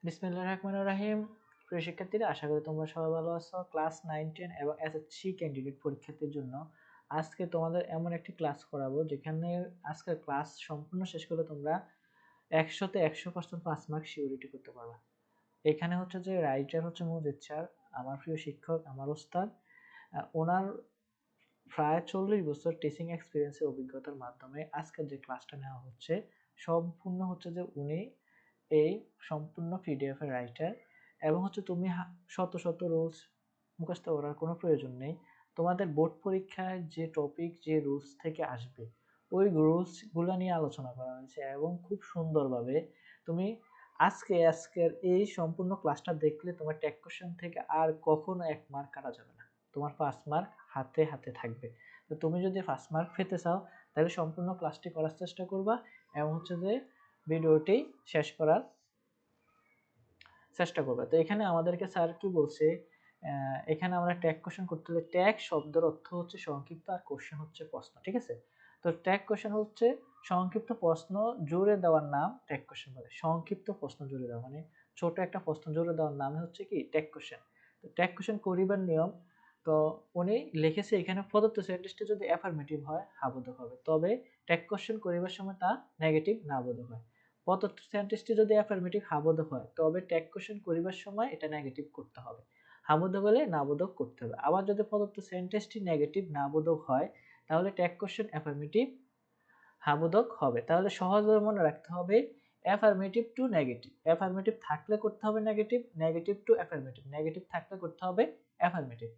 বিসমিল্লাহির রহমানির রহিম। প্রিয় শিক্ষার্থীরা, আশা করি তোমরা সবাই ভালো আছো। ক্লাস 9, 10 এবং এসএসসি ক্যান্ডিডেট পরীক্ষার্থীর জন্য আজকে তোমাদের এমন একটি ক্লাস করাবো যেখানে আজকের ক্লাস সম্পূর্ণ শেষ করলে তোমরা 100-তে 100% 5 মার্ক সিউরিটি করতে পারবা। এখানে হচ্ছে যে রাইটার হচ্ছে মুজিদ স্যার, আমার প্রিয় শিক্ষক, আমার ওস্তাদ। ওনার প্রায় 40 বছর টিচিং এক্সপিরিয়েন্সের অভিজ্ঞতার মাধ্যমে আজকের যে ক্লাসটা নেওয়া হচ্ছে সম্পূর্ণ হচ্ছে যে উনি এই সম্পূর্ণ পিডিএফ এর রাইটার, এবং হচ্ছে তুমি শত শত রুলস মুখস্থ করার কোনো প্রয়োজন নেই। তোমাদের বোর্ড পরীক্ষায় যে টপিক, যে রুলস থেকে আসবে ওই রুলসগুলো নিয়ে আলোচনা করা হয়েছে এবং খুব সুন্দরভাবে তুমি আজকের এই সম্পূর্ণ ক্লাসটা দেখলে তোমার টেক কোশ্চেন থেকে আর কখনো 1 মার্ক কাটা যাবে না, তোমার 5 মার্ক হাতে হাতে থাকবে। তো তুমি যদি 5 মার্ক পেতে চাও তাহলে সম্পূর্ণ ক্লাসটি করার চেষ্টা করবা এবং হচ্ছে যে ভিডিওটি শেষ করার চেষ্টা করবে। তো এখানে আমাদেরকে স্যার কি বলছে, এখানে আমরা ট্যাগ কোশ্চেন করতে হলে ট্যাগ শব্দের অর্থ হচ্ছে সংক্ষিপ্ত আর কোশ্চেন হচ্ছে প্রশ্ন, ঠিক আছে? তো ট্যাগ কোশ্চেন হচ্ছে সংক্ষিপ্ত প্রশ্ন জুড়ে দেওয়ার নাম ট্যাগ কোশ্চেন বলে। সংক্ষিপ্ত প্রশ্ন জুড়ে দেওয়া মানে ছোট একটা প্রশ্ন জুড়ে দেওয়ার নাম হচ্ছে কি ট্যাগ কোশ্চেন। তো ট্যাগ কোশ্চেন করিবার নিয়ম, তো উনি লিখেছে এখানে প্রদত্ত সেন্টেন্সটি যদি অ্যাফার্মেটিভ হয় হাবোধক হবে, তবে ট্যাগ কোশ্চেন করিবার সময় তা নেগেটিভ না বোধক হয়। প্রদত্ত সেন্টেন্সটি যদি অ্যাফার্মেটিভ হাবোধক হয় তবে ট্যাগ কোশ্চেন করিবার সময় এটা নেগেটিভ করতে হবে, হাবোধক হলে নাবোধক করতে হবে। আবার যদি প্রদত্ত সেন্টেন্সটি নেগেটিভ নাবোধক হয় তাহলে ট্যাগ কোশ্চেন অ্যাফার্মেটিভ হাবোধক হবে। তাহলে সহজভাবে মনে রাখতে হবে অ্যাফার্মেটিভ টু নেগেটিভ, অ্যাফার্মেটিভ থাকলে করতে হবে negative, negative two affirmative, negative থাকলে করতে হবে অ্যাফার্মেটিভ।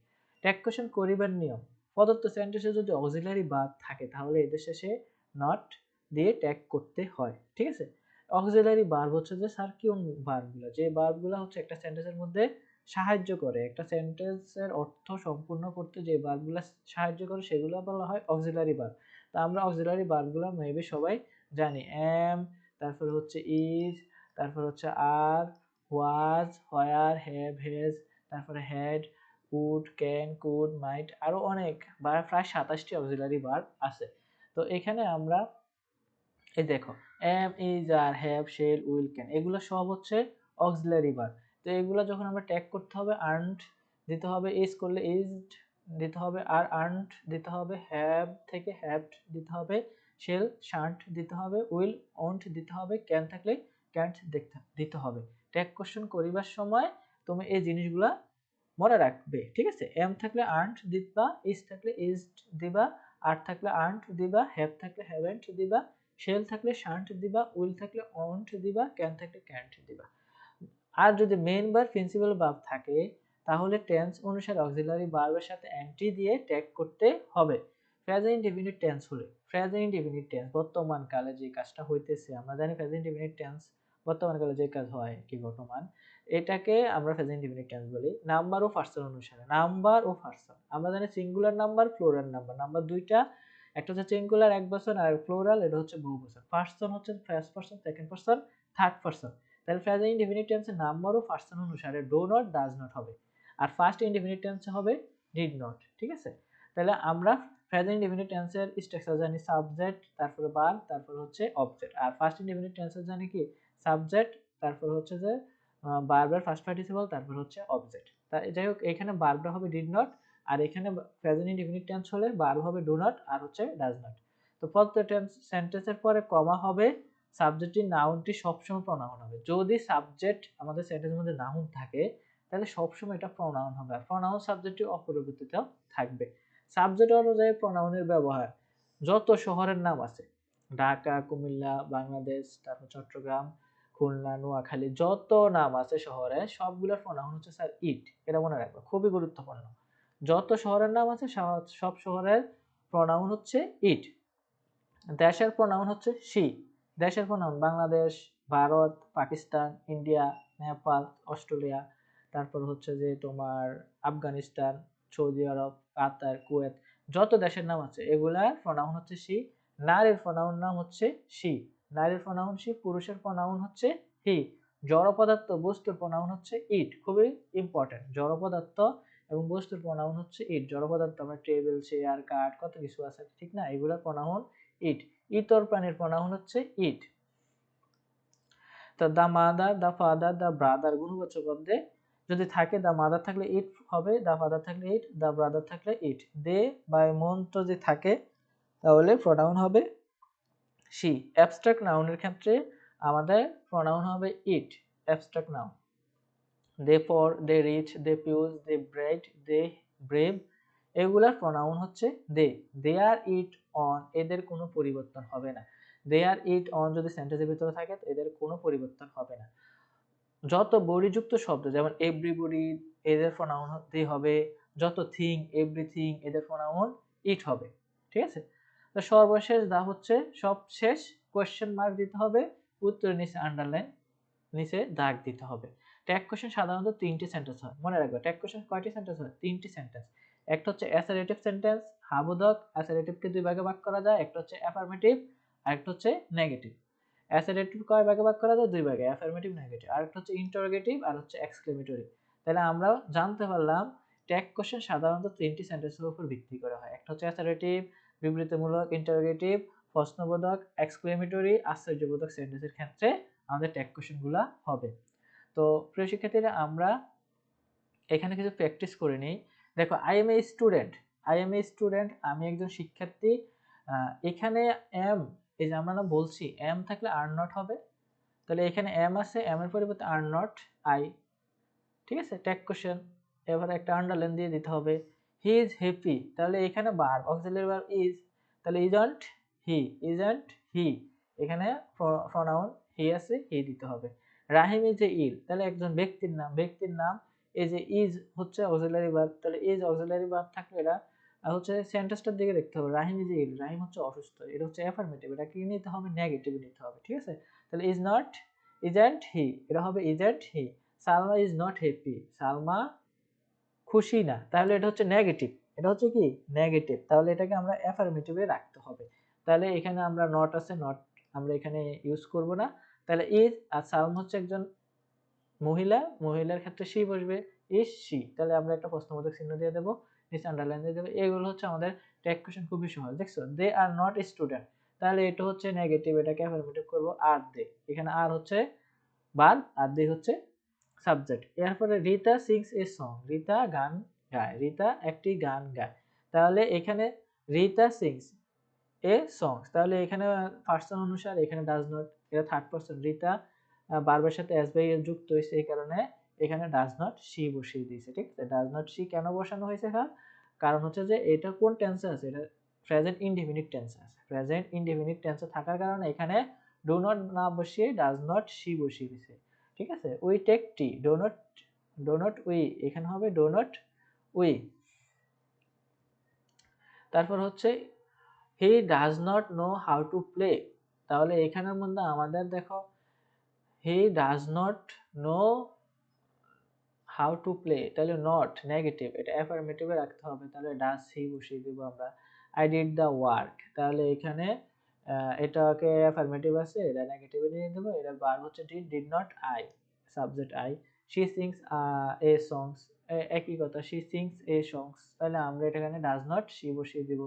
ট্যাগ কোশ্চেন করিবার নিয়ম, প্রদত্ত সেন্টেন্সে যদি অক্সিলারি ভার্ব থাকে তাহলে এদের শেষে নট দিয়ে ট্যাগ করতে হয়, ঠিক আছে? অক্সিলারি ভার্ব হচ্ছে যে স্যার কোন ভার্বগুলো, যে ভার্বগুলো হচ্ছে একটা সেন্টেন্সের মধ্যে সাহায্য করে, একটা সেন্টেন্সের অর্থ সম্পূর্ণ করতে যে ভার্বগুলো সাহায্য করে সেগুলো বলা হয় অক্সিলারি ভার্ব। তা আমরা অক্সিলারি ভার্বগুলো মেবি সবাই জানি, এম, তারপর হচ্ছে ইজ, তারপর হচ্ছে আর, ওয়াজ, হোয়ার, হ্যাভ, হ্যাজ, তারপরে হ্যাড, উড, ক্যান, কুড, মাইট, আরো অনেক প্রায় 27টি অক্সিলারি ভার্ব আছে। তো এখানে আমরা এই দেখো am, is, are, have, shall, will, can এগুলো সব হচ্ছে অক্সিলারি ভার্ব। তো এগুলো যখন আমরা ট্যাগ করতে হবে আর্নড দিতে হবে, ইজ করলে ইজড দিতে হবে, আর আর্নড দিতে হবে, হ্যাভ থেকে হ্যাভড দিতে হবে, শেল শান্ট দিতে হবে, উইল ওন্ট দিতে হবে, ক্যান থাকলে ক্যান্ট দিতে হবে। ট্যাগ কোশ্চেন করিবার সময় তুমি এই জিনিসগুলা মনে রাখবে, ঠিক আছে? এম থাকলে আর্নড দিবা, ইজ থাকলে ইজড দিবা, আর থাকলে আর্নড দিবা, হ্যাভ থাকলে হ্যাভেন্ট দিবা, শেল থাকলে শান্ট দিবা, উইল থাকলে ওন্ট দিবা, ক্যান থাকলে ক্যান্ট দিবা। আর যদি মেইন ভার্ব প্রিন্সিপাল ভার্ব থাকে তাহলে টেন্স অনুসারে অক্সিলারি ভার্বের সাথে এন্টি দিয়ে ট্যাগ করতে হবে। প্রেজেন্ট ইনডিফিনিট টেন্স হলে, প্রেজেন্ট ইনডিফিনিট টেন্স বর্তমান কালে যে কাজটা হইতেছে, আমরা জানি প্রেজেন্ট ইনডিফিনিট টেন্স বর্তমান কালে যে কাজ হয় কি বর্তমান, এটাকে আমরা প্রেজেন্ট ইনডিফিনিট টেন্স বলি। নাম্বার ও পার্সন অনুসারে, নাম্বার ও পার্সন আমরা জানি singular number, plural number, number দুইটা, একটা হচ্ছে সিঙ্গুলার 1 বছর আর প্লুরাল এটা হচ্ছে বহু বছর। পার্সন হচ্ছে first person, second person, third person. তাহলে প্রেজেন্ট ইনডিফিনিট টেন্সে নাম্বার ও পার্সন অনুসারে ডু নট, ডাজ নট হবে, আর ফার্স্ট ইনডিফিনিট টেন্সে হবে ডিড নট, ঠিক আছে? তাহলে আমরা প্রেজেন্ট ইনডিফিনিট টেন্সের স্ট্রাকচার জানি সাবজেক্ট, তারপরে ভার্ব, তারপর হচ্ছে অবজেক্ট। আর ফার্স্ট ইনডিফিনিট টেন্সের জানি কি সাবজেক্ট, তারপর হচ্ছে যে ভার্বের ফার্স্ট পার্টিসিপল, তারপর হচ্ছে অবজেক্ট। তাই যাই হোক এখানে ভার্বটা হবে ডিড নট, আর এখানে প্রেজেন্ট ইনডিফিনিট টেন্স হলে ভার্ব হবে ডু নট আর হচ্ছে ডাজ নট। তো প্রত্যেক সেন্টেন্সের পরে কমা হবে, সাবজেক্টটি নাউনটি সবসময় প্রোনাউন হবে। যদি সাবজেক্ট আমাদের সেন্টেন্সের মধ্যে নাউন থাকে তাহলে সবসময় এটা প্রোনাউন হবে, আর প্রোনাউন সাবজেক্টটি অপরিবর্তিত থাকবে। সাবজেক্ট অনুযায়ী প্রোনাউনের ব্যবহার, যত শহরের নাম আছে ঢাকা, কুমিল্লা, বাংলাদেশ, তারপর চট্টগ্রাম, খুলনা, নোয়াখালী, যত নাম আছে শহরে সবগুলোর প্রোনাউন হচ্ছে স্যার ইট, এটা মনে রাখবে, খুবই গুরুত্বপূর্ণ। যত শহরের নাম আছে সব শহরের প্রোনাউন হচ্ছে ইট। দেশের প্রোনাউন হচ্ছে শি, দেশের pronoun Bangladesh, Bharat, Pakistan, India, Nepal, Australia, তারপর হচ্ছে যে তোমার আফগানিস্তান, সৌদি আরব, কাতার, কুয়েত, যত দেশের নাম আছে এগুলার প্রোনাউন হচ্ছে শি। নারীর প্রোনাউন নাম হচ্ছে শি, নারীর প্রোনাউন শি, পুরুষের প্রোনাউন হচ্ছে হি। জড় পদার্থ বস্তুর প্রোনাউন হচ্ছে ইট, খুবই ইম্পর্টেন্ট। জড় পদার্থ এবং বস্তুর প্রোনাউন হচ্ছে ইট। জড় পদার্থ আমরা টেবিল, চেয়ার, কাঠ কত কিছু আছে, ঠিক না? এগুলোর প্রোনাউন ইট। ইতর প্রাণীর প্রোনাউন হচ্ছে ইট। তো the mother, the father, the brother গুণবাচক পদে যদি থাকে, দ্য মাদার থাকলে ইট হবে, দ্য ফাদার থাকলে ইট, দ্য ব্রাদার থাকলে ইট। দে বা মন্ত্র যদি থাকে তাহলে প্রোনাউন হবে শি। অ্যাবস্ট্রাক্ট নাউনের ক্ষেত্রে আমাদের প্রোনাউন হবে ইট, abstract noun. The poor, the rich, the pious, the bright, the brave, এগুলার প্রোনাউন হচ্ছে they. They R it on, এদের কোনো পরিবর্তন হবে না। দে আর ইট অন যদি সেন্টেন্সের ভিতরে থাকে এদের কোনো পরিবর্তন হবে না। যত বডিযুক্ত শব্দ যেমন এভরিবডি, এদের প্রোনাউন দে হবে। যত থিং, এভরিথিং, এদের প্রোনাউন ইট হবে। ঠিক আছে? তো সর্বশেষ দা হচ্ছে সবশেষ, কোয়েশ্চেন মার্ক দিতে হবে, উত্তরের নিচে আন্ডারলাইন, নিচে দাগ দিতে হবে। ট্যাগ কোশ্চেন সাধারণত 3টি সেন্টেন্স হয়। মনে রাখবে ট্যাগ কোশ্চেন কয়টি সেন্টেন্স হয়? 3টি সেন্টেন্স। একটা হচ্ছে অ্যাসারেটিভ সেন্টেন্স, হাবোধক, অ্যাসারেটিভকে দুই ভাগে ভাগ করা যায়, একটা হচ্ছে অ্যাফার্মেটিভ আর একটা হচ্ছে নেগেটিভ। অ্যাসারেটিভ কয় ভাগে ভাগ করা যায়? দুই ভাগে, অ্যাফার্মেটিভ, নেগেটিভ। আর একটা হচ্ছে ইন্টারোগেটিভ আর হচ্ছে এক্সক্লেমেটরি। তাহলে আমরা জানতে পারলাম ট্যাগ কোশ্চেন সাধারণত 3টি সেন্টেন্সের উপর ভিত্তি করে হয়। একটা হচ্ছে অ্যাসারেটিভ, বিবৃতিমূলক, ইন্টারোগেটিভ, প্রশ্নবোধক, এক্সক্লেমেটরি, আশ্চর্যবোধক সেন্টেন্সের ক্ষেত্রে আমাদের ট্যাগ কোশ্চেন গুলা হবে। তো প্রিয় শিক্ষার্থীরা, আমরা এখানে কিছু প্র্যাকটিস করে নিই। দেখো, I M a student, I M a student, আমি একজন শিক্ষার্থী। এখানে এম, এই যে আমরা না বলছি এম থাকলে আর নট হবে, তাহলে এখানে এম আছে, এম এর পরিবর্তে আর নট আই। ঠিক আছে? Tag question. এবার একটা আন্ডারলাইন দিয়ে দিতে হবে। হি ইজ হ্যাপি, তাহলে এখানে ভার্ব, অক্সিলারি ভার্ব ইজ, তাহলে ইজন্ট হি, ইজন্ট হি, এখানে প্রোনাউন হি আছে, হি দিতে হবে। রাহিম ইজ এ ইল, তাহলে একজন ব্যক্তির নাম, ব্যক্তির নাম, এই যে ইজ হচ্ছে অক্সিলারি ভার্ব, তাহলে ইজ অক্সিলারি ভার্ব থাকলে এটা হচ্ছে সেন্টেন্সটার দিকে দেখতে হবে। রাহিম ইজ ইল, রাহিম হচ্ছে অসুস্থ, এটা হচ্ছে অ্যাফার্মেটিভ, এটা কি নিতে হবে? নেগেটিভ নিতে হবে। ঠিক আছে? তাহলে ইজ নট, ইজন্ট হি, এটা হবে isn't he. Salma is not happy, Salma খুশি না, তাহলে এটা হচ্ছে নেগেটিভ, এটা হচ্ছে কি? নেগেটিভ। তাহলে এটাকে আমরা অ্যাফার্মেটিভে রাখতে হবে। তাহলে এখানে আমরা নট আছে, নট আমরা এখানে ইউজ করব না। তাহলে ইজ, আর সালমা হচ্ছে একজন মহিলা, মহিলার ক্ষেত্রে শি বসবে, ইজ শি। তাহলে আমরা একটা প্রশ্নবোধক চিহ্ন দিয়ে দেবো, নিচে আন্ডারলাইন দিয়ে দেবো। এগুলো হচ্ছে আমাদের ট্যাগ কোশ্চেন, খুবই সহজ। দেখছো, দে আর নট স্টুডেন্ট, তাহলে এটা হচ্ছে নেগেটিভ, এটাকে অ্যাফার্মেটিভ করব। আর দে, এখানে আর হচ্ছে ভার্ব আর দে হচ্ছে সাবজেক্ট। এরপরে Rita sings a song, Rita গান গায়, রিতা একটি গান গায়। তাহলে এখানে রিতা সিংস এ সং, তাহলে এখানে পার্সন অনুসারে এখানে ডাজ নট, এটা থার্ড পার্সন। রিতা ভার্বের সাথে এস বাই এল যুক্ত হয়েছে, এই কারণে এখানে ডাজ নট শি বসিয়ে দিয়েছে। ঠিক আছে? ডাজ নট শি কেন বসানো হয়েছে এখানে? কারণ হচ্ছে যে এটা কোন টেন্সে আছে? এটা প্রেজেন্ট ইনডেফিনিট টেন্সে আছে। প্রেজেন্ট ইনডেফিনিট টেন্সে থাকার কারণে এখানে ডু নট না বসিয়ে ডাজ নট শি বসিয়ে দিয়েছে। ঠিক আছে? We take tea, do not, do not we, এখানে হবে ডো নট উই। তারপর হচ্ছে he does not know how to play, তাহলে এখানের মধ্যে আমাদের দেখো he does not know how to play, তাহলে নট নেগেটিভ, এটা অ্যাফার্মেটিভে রাখতে হবে, তাহলে ডাজ হি বসিয়ে দিব আমরা। আই ডিড দ্য ওয়ার্ক, তাহলে এখানে এটাকে অ্যাফার্মেটিভ আছে, এটা নেগেটিভে নিয়ে দেবো। এটা বার হচ্ছে did, did not I, subject I. She sings a songs, একই কথা, শি সিংস এ সংস, তাহলে আমরা এখানে ডাজ নট শি বসিয়ে দিব।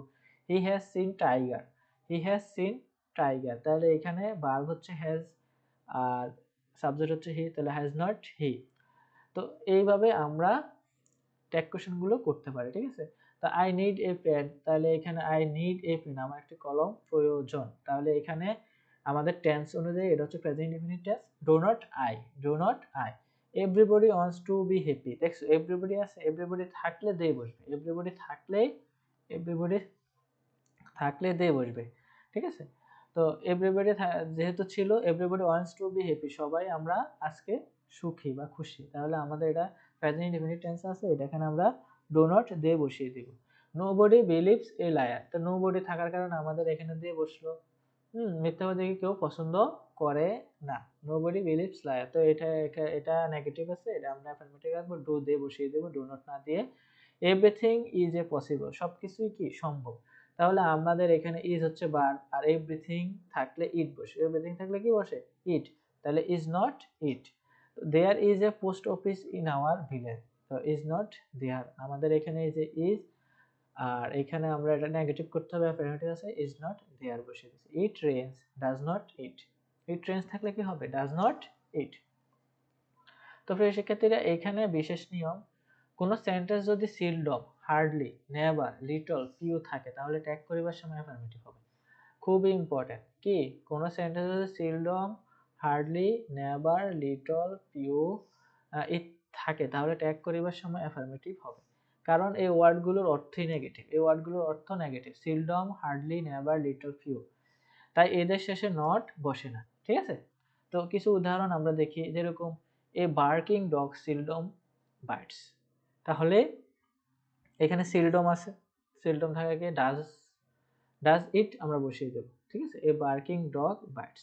He has seen tiger, he has seen tiger, তাহলে এখানে বার হচ্ছে হ্যাজ আর সাবজেক্ট হচ্ছে হি, তাহলে হ্যাজ নট হি। তো এইভাবে আমরা ট্যাগ কোশ্চেন গুলো করতে পারি। ঠিক আছে? তো আই নিড এ পেন, তাহলে এখানে আই নিড এ পেন, আমার একটি কলম প্রয়োজন, তাহলে এখানে আমাদের টেন্স অনুযায়ী এটা হচ্ছে present indefinite tense. Do not I, do not I. Everybody wants to be happy, দেখছো এভরিবডি আছে, এভরিবডি থাকলে দে বসবে, এভরিবডি থাকলে, এভরিবডি থাকলে দে বসবে। ঠিক আছে? তো এভরিবডি যেহেতু ছিল, everybody wants to be happy, সবাই আমরা আজকে সুখী বা খুশি, তাহলে আমাদের এটা প্রেজেন্ট ইনডিফিনিট টেন্স আছে, এটা এখানে আমরা ডো নট দে বসিয়ে দিব। নোবডি বিলিভস এ লায়ার, তো নোবডি থাকার কারণে আমাদের এখানে দে বসলো। মিথ্যাবাদীকে কেউ পছন্দ করে না, নোবডি বিলিভস লায়ার, তো এটা নেগেটিভ আছে, এটা আমরা অ্যাফার্মেটিভ রাখবো, ডু দে বসিয়ে দেব, ডু নট না দিয়ে। এভরিথিং ইজ এ পসিবল, সবকিছুই কি সম্ভব, তাহলে আমাদের এখানে ইজ হচ্ছে ভার্ব, আর এভরিথিং থাকলে ইট বসে, এভরিথিং থাকলে কি বসে? ইট, তাহলে is not it. There is a post office in our village, তো ইজ নট দেয়ার, আমাদের এখানে এই যে ইজ, আর এখানে আমরা এটা নেগেটিভ করতে হবে, অ্যাফার্মেটিভ আছে, ইজ নট দেয়ার বসিয়ে দিয়েছি। It rains, does not it, it rains থাকলে কি হবে? ডাজ নট ইট। তো প্রিয় শিক্ষার্থীরা, এখানে বিশেষ নিয়ম, কোন সেন্টেন্স যদি seldom, hardly, never, little, few থাকে তাহলে ট্যাগ করিবার সময় অ্যাফার্মেটিভ হবে। খুবই ইম্পর্টেন্ট কি, কোন সেন্টেন্স যদি seldom, hardly, never, little, few ইট থাকে তাহলে ট্যাগ করিবার সময় অ্যাফার্মেটিভ হবে। কারণ এই ওয়ার্ডগুলোর অর্থই নেগেটিভ, এই ওয়ার্ডগুলোর অর্থ negative, seldom, hardly, never, little, few, তাই এদের শেষে নট বসে না। ঠিক আছে, তো কিছু উদাহরণ আমরা দেখি, যেরকম a barking dog seldom bites, তাহলে এখানে সিলডম আছে, সিলডম থাকে ডাজ, ডাজ ইট আমরা বসিয়ে দেব। ঠিক আছে, এ বার্কিং ডগ বাইটস।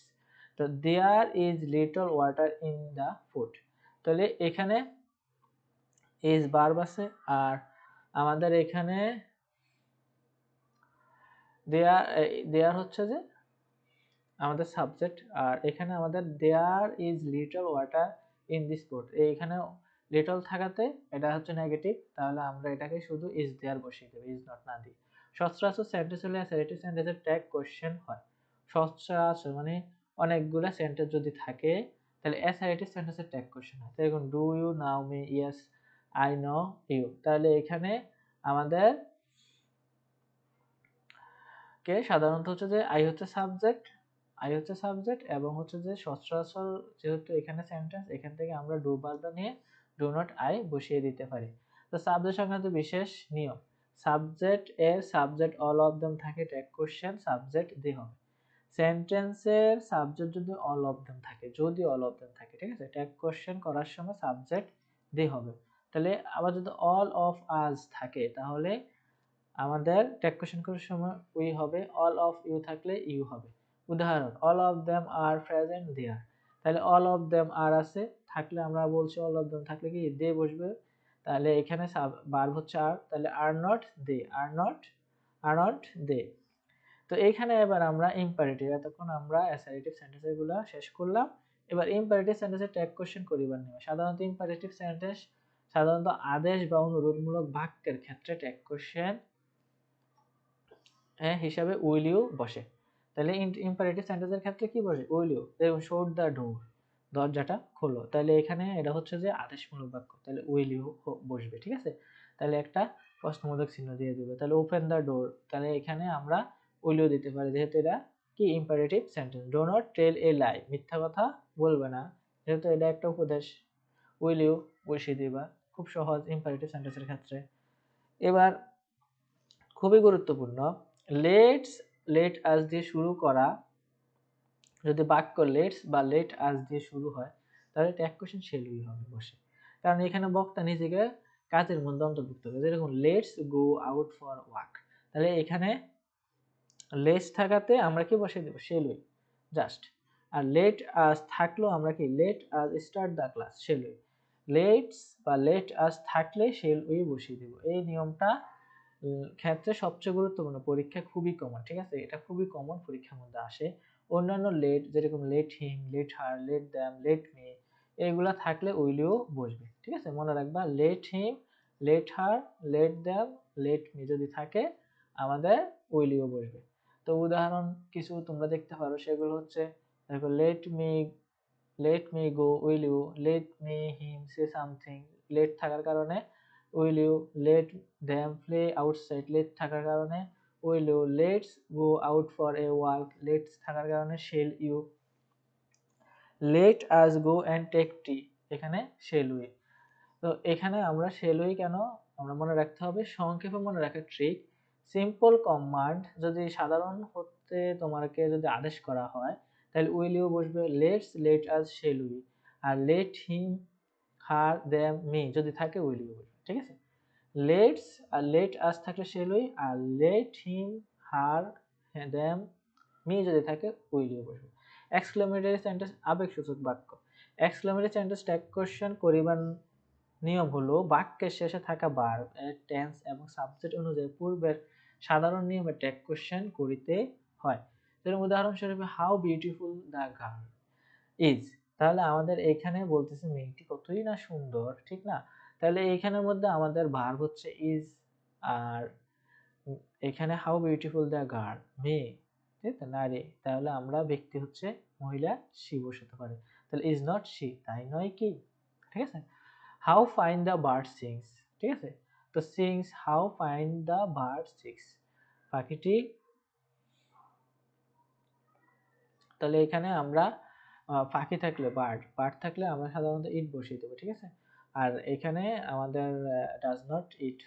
তো there is little water in the food, তাহলে এখানে ইজ ভার্ব আছে, আর আমাদের এখানে দেয়ার, দেয়ার হচ্ছে যে আমাদের সাবজেক্ট, আর এখানে আমাদের there is little water in this pot, এইখানে লিটল থাকাতে এটা হচ্ছে নেগেটিভ, তাহলে আমরা এটাকে শুধু ইজ দেয়ার বসিয়ে দেব, ইজ নট না দিয়ে। সচরাচর সেন্টেন্স হলে অ্যাসার্টিভ সেন্টেন্সের ট্যাগ কোশ্চেন হয়। সচরাচর মানে অনেকগুলা সেন্টেন্স যদি থাকে তাহলে অ্যাসার্টিভ সেন্টেন্সের ট্যাগ কোশ্চেন হয়। দেখুন, do you know me, yes I know you, তাহলে এখানে আমাদের কে সাধারণত হচ্ছে যে আই হচ্ছে সাবজেক্ট, আই হচ্ছে সাবজেক্ট, এবং হচ্ছে যে সচরাচর যেহেতু এখানে সেন্টেন্স, এখান থেকে আমরা ডু ভার্বটা নিয়ে ডু নট আই বসিয়ে দিতে পারি। তো সাবজেক্ট সংক্রান্ত বিশেষ নিয়ম, সাবজেক্ট এর সাবজেক্ট অল অফ দেম থাকে ট্যাগ কোশ্চেন সাবজেক্ট দি হবে। সেন্টেন্সের সাবজেক্ট যদি অল অফ দেম থাকে, যদি অল অফ দেম থাকে, ঠিক আছে, ট্যাগ কোশ্চেন করার সময় সাবজেক্ট দি হবে। তাহলে আবার যদি অল অফ আস থাকে তাহলে আমাদের ট্যাগ কোশ্চেন করার সময় উই হবে, অল অফ ইউ থাকলে ইউ হবে। উদাহরণ, all of them are present there, তাহলে অল অফ দেম আর আছে থাকলে আমরা বলছি অল অফ দেম থাকলে কি দে বসবে, তাহলে এখানে ভার্ব হচ্ছে আর, তাহলে are not they, are not they. তো এইখানে এবার আমরা ইম্পারেটিভ, এতক্ষণ আমরা অ্যাসার্টিভ সেন্টেন্স গুলো শেষ করলাম, এবার ইম্পারেটিভ সেন্টেন্সের ট্যাগ কোশ্চেন করিবার নিয়ম। সাধারণত ইম্পারেটিভ সেন্টেন্স সাধারণত আদেশ বা অনুরোধমূলক বাক্যের ক্ষেত্রে ট্যাগ কোশ্চেন হিসাবে উইল ইউ বসে। তাহলে ইম্পারেটিভ সেন্টেন্সের ক্ষেত্রে কি বসে, উইল ইউ, দেখুন শোড দ্য ডোর, দরজাটা খোলো, তাহলে এখানে এটা হচ্ছে যে আদেশমূলক বাক্য, তাহলে উইল ইউ বসবে। ঠিক আছে, তাহলে একটা প্রশ্নবোধক চিহ্ন দিয়ে দিবে। তাহলে ওপেন দ্য ডোর, তাহলে এখানে আমরা উইল ইউ দিতে পারি, যেহেতু এটা কি imperative sentence. Do not tell a lie, মিথ্যা কথা বলবে না, যেহেতু এটা একটা উপদেশ, উইল ইউ বসিয়ে দিবা। খুব সহজ ইম্পারেটিভ সেন্টেন্সের ক্ষেত্রে। এবার খুবই গুরুত্বপূর্ণ, লেটস, লেট আস দিয়ে শুরু করা যদি বাক্য লেটস বা লেট আস দিয়ে শুরু হয় তাহলে ট্যাগ কোশ্চেন সেলুই হবে বসে, কারণ এখানে বক্তা নিজেকে কাজের মধ্যে অন্তর্ভুক্ত করে। যেরকম let's go out for walk, তাহলে এখানে লেটস থাকাতে আমরা কি বসে দেব, সেলুই জাস্ট। আর লেট আস থাকলেও আমরা কি let us start the class, shall we. Let's বা লেট আস থাকলে সেলুই বসিয়ে দেব। এই নিয়মটা ক্ষেত্রে সবচেয়ে গুরুত্বপূর্ণ, পরীক্ষা খুবই কমন। ঠিক আছে, এটা খুবই কমন পরীক্ষার মধ্যে আসে। অন্যান্য লেট, যেরকম let him, let her, late them, let me, এগুলা থাকলে উইলিও বসবে। ঠিক আছে, মনে রাখবা, let him, let her, late them, let me যদি থাকে আমাদের উইলিও বসবে। তো উদাহরণ কিছু তোমরা দেখতে পারো, সেগুলো হচ্ছে দেখো, let me go, will you, let me him say something, let থাকার কারণে will you, let them play outside, let থাকার কারণে will you, let's go out for a walk, let's থাকার কারণে shall you, let us go and take tea, এখানে shall we. তো এখানে আমরা শেল উই কেন আমরা মনে রাখতে হবে, সংক্ষেপে মনে রাখার ট্রিক, সিম্পল কমান্ড যদি সাধারণ হতে তোমাকে যদি আদেশ করা হয় তাহলে উইল ইউ বসবে, let's, let us, shall we, আর let him, her, them, me যদি থাকে উইল ইউ বসবে। ঠিক আছে, লেটস আর লেট আস থাকলে শেলই, আর let him, her, them, me যদি থাকে উইল ইউ বসবে। এক্সক্লেমেটরি সেন্টেন্স আবেগসূচক বাক্য, এক্সক্লেমেটরি সেন্টেন্স ট্যাগ কোশ্চেন করিবার নিয়ম হলো বাক্যের শেষে থাকা ভার্ব এর টেন্স এবং সাবজেক্ট অনুযায়ী পূর্বের সাধারণ নিয়মে ট্যাগ কোশ্চেন করিতে হয়। যেরকম উদাহরণস্বরূপ, how beautiful the girl is, তাহলে আমাদের এখানে বলতেছে মেয়েটি কতই না সুন্দর, ঠিক না, তাহলে এইখানের মধ্যে আমাদের ভার্ব হচ্ছে ইজ, আর এখানে হাউ বিউটিফুল দ্য গার্ল মেয়ে, ঠিক আছে, নারী, তাহলে আমরা ব্যক্তি হচ্ছে মহিলা she বসাতে পারে, তাহলে is not she, তাই নয় কি, ঠিক আছে। how fine the bird sings, ঠিক আছে, তো sings, how fine the bird sings, পাখিটি, তাহলে এখানে আমরা পাখি থাকলে বার্ড থাকলে আমরা সাধারণত ইট বসিয়ে দেবো, ঠিক আছে। আর এখানে আমাদের ডাজ নট ইট,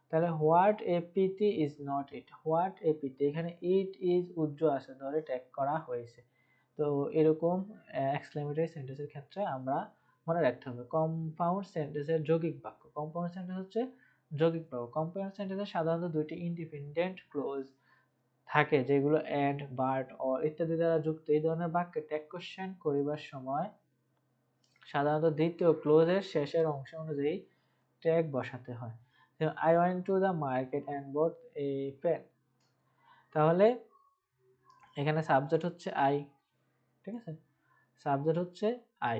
তাহলে what a pity is not it, what a pity, এখানে ইট ইজ উজ্জ্ব আছে ধরে ট্যাগ করা হয়েছে। তো এরকম এক্সক্লেমেটরি সেন্টেন্সের ক্ষেত্রে আমরা মনে রাখতে হবে। কম্পাউন্ড সেন্টেন্সের যৌগিক বাক্য, কম্পাউন্ড সেন্টেন্স হচ্ছে যৌগিক বাক্য। কম্পাউন্ড সেন্টেন্সে সাধারণত দুইটি ইন্ডিপেন্ডেন্ট ক্লোজ থাকে যেগুলো অ্যান্ড, বাট, অর ইত্যাদি দ্বারা যুক্ত। এই ধরনের বাক্যে ট্যাগ কোশ্চেন করিবার সময় সাধারণত দ্বিতীয় ক্লোজের শেষের অংশ অনুযায়ী ট্যাগ বসাতে হয়। I went to the market and bought a pen, তাহলে এখানে সাবজেক্ট হচ্ছে আই, ঠিক আছে, সাবজেক্ট হচ্ছে আই।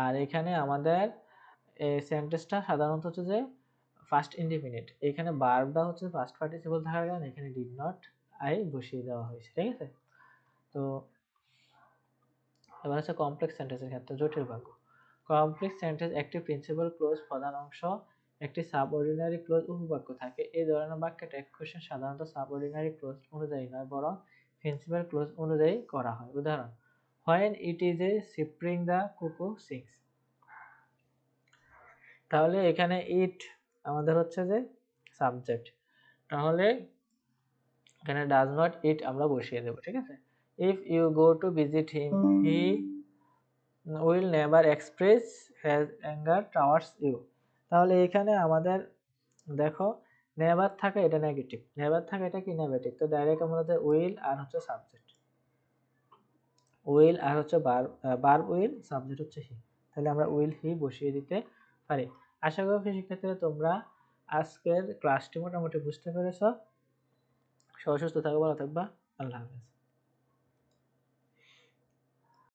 আর এখানে আমাদের এই সেন্টেন্সটা সাধারণত হচ্ছে যে ফার্স্ট ইনডিফিনিট, এখানে ভার্বটা হচ্ছে ফার্স্ট পার্টিসিপল থাকার কারণে এখানে ডিড নট আই বসিয়ে দেওয়া হয়েছে, ঠিক আছে। তো এবার হচ্ছে কমপ্লেক্স সেন্টেন্সের ক্ষেত্রে জটিল বাক্য। কমপ্লেক্স সেন্টেন্স একটি প্রিন্সিপাল ক্লোজ প্রধান অংশ, একটি সাবঅর্ডিনারি ক্লোজ উপবাক্য থাকে। এই ধরনের বাক্যে ট্যাগ কোশ্চেন সাধারণত সাবঅর্ডিনারি ক্লোজ অনুযায়ী নয় বরং প্রিন্সিপাল ক্লোজ অনুযায়ী করা হয়। উদাহরণ, when it is a spring the cuckoo sings, তাহলে এখানে ইট আমাদের হচ্ছে যে সাবজেক্ট, তাহলে এখানে ডাজ নট ইট আমরা বসিয়ে দেব, ঠিক আছে। If you go to visit him he will never express has anger towards you, তাহলে এখানে আমাদের দেখো নেভার থাকে এটা নেগেটিভ, নেভার থাকে এটা কি নেগেটিভ, তো ডাইরেক্ট আমাদের উইল আর হচ্ছে সাবজেক্ট, উইল আর হচ্ছে ভার্ব উইল, সাবজেক্ট হচ্ছে হি, তাহলে আমরা উইল হি বসিয়ে দিতে পারি। আশা করি শিক্ষার্থীরা তোমরা আজকের ক্লাসটি মোটামুটি বুঝতে পেরেছো। সবাই সুস্থ থাকো, ভালো থাকবা, আল্লাহ হাফেজ।